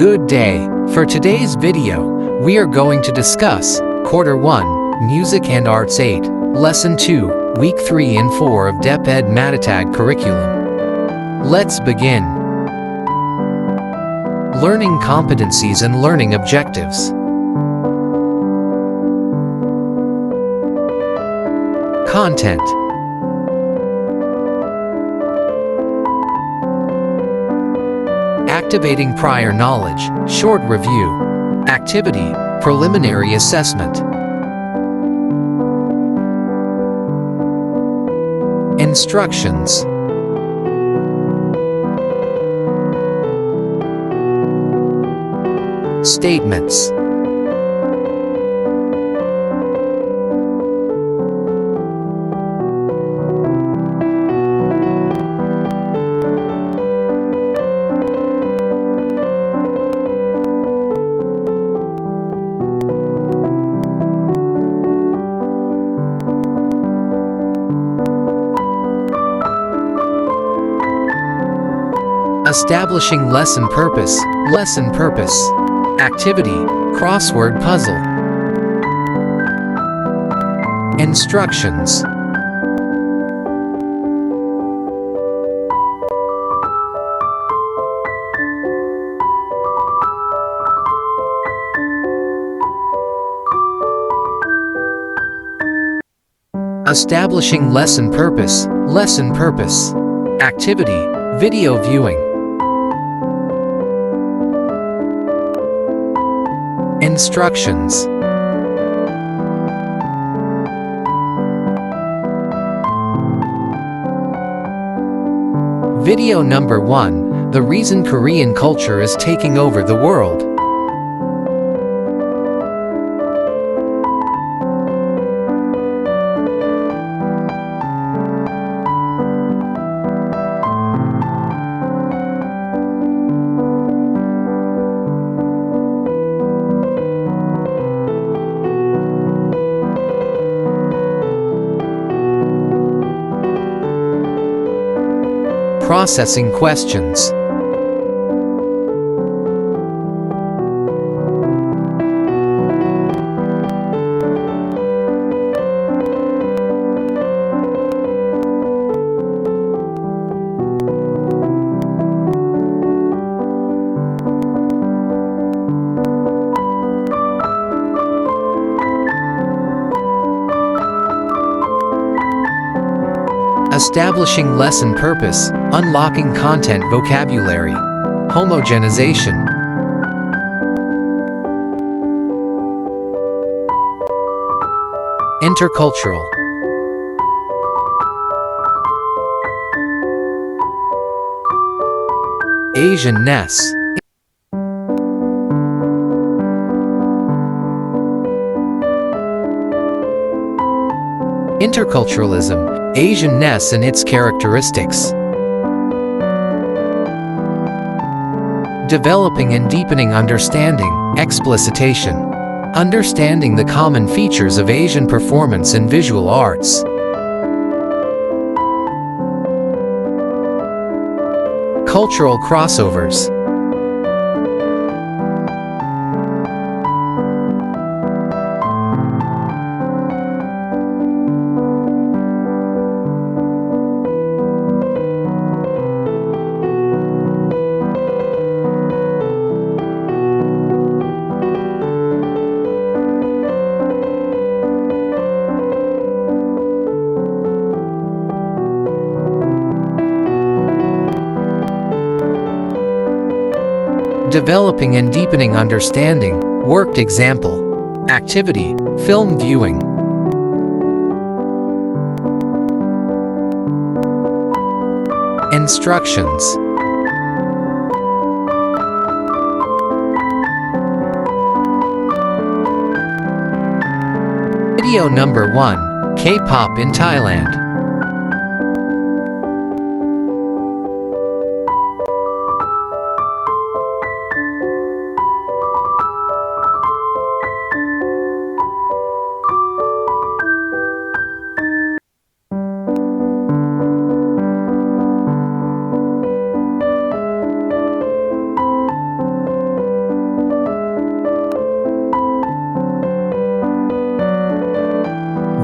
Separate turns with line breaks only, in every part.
Good day. For today's video, we are going to discuss Quarter 1, Music and Arts 8, Lesson 2, Week 3 and 4 of DEPED MATATAG curriculum. Let's begin. Learning competencies and learning objectives. Content. Activating prior knowledge, short review. Activity, preliminary assessment. Instructions. Statements. Establishing lesson purpose. Lesson purpose. Activity, crossword puzzle. Instructions. Establishing lesson purpose. Lesson purpose. Activity, video viewing. Instructions. Video number 1, The Reason Korean Culture is Taking Over the World. Processing questions. Establishing lesson purpose, unlocking content vocabulary. Homogenization. Intercultural. Asian-ness. Interculturalism, Asian-ness and its characteristics. Developing and deepening understanding, explicitation. Understanding the common features of Asian performance and visual arts. Cultural crossovers. Developing and deepening understanding, worked example. Activity, film viewing. Instructions. Video number 1, K-pop in Thailand.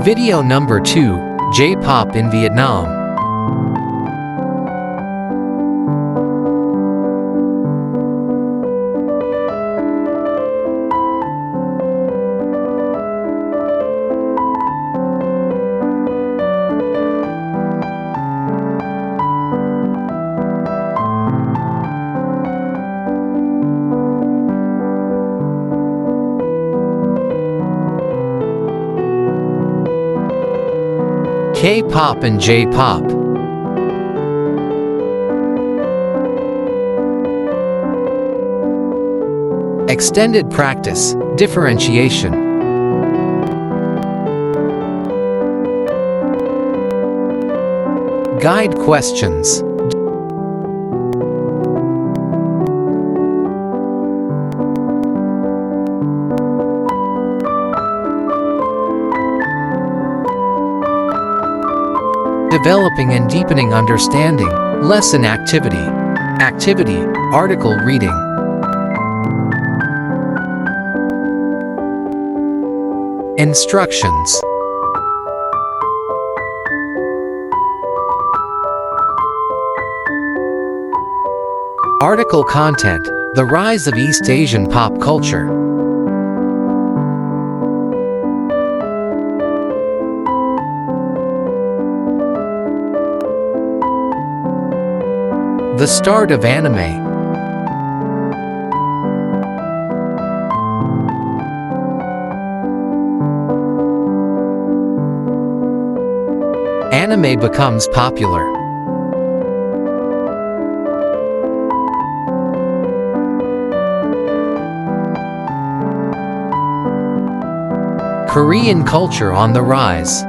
Video number 2, J-pop in Vietnam. K-pop and J-pop. Extended practice, differentiation. Guide questions. Developing and deepening understanding. Lesson activity. Activity, article reading. Instructions. Article content, the rise of East Asian pop culture. The start of anime. Anime becomes popular. Korean culture on the rise.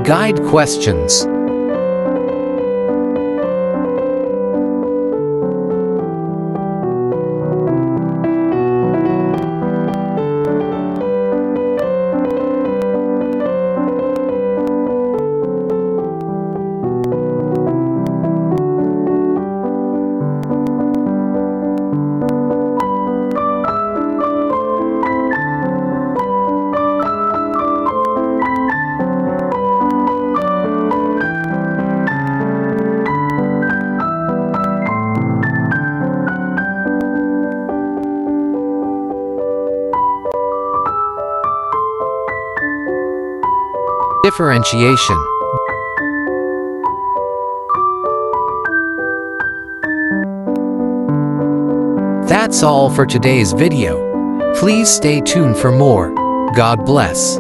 Guide questions. Differentiation. That's all for today's video. Please stay tuned for more. God bless.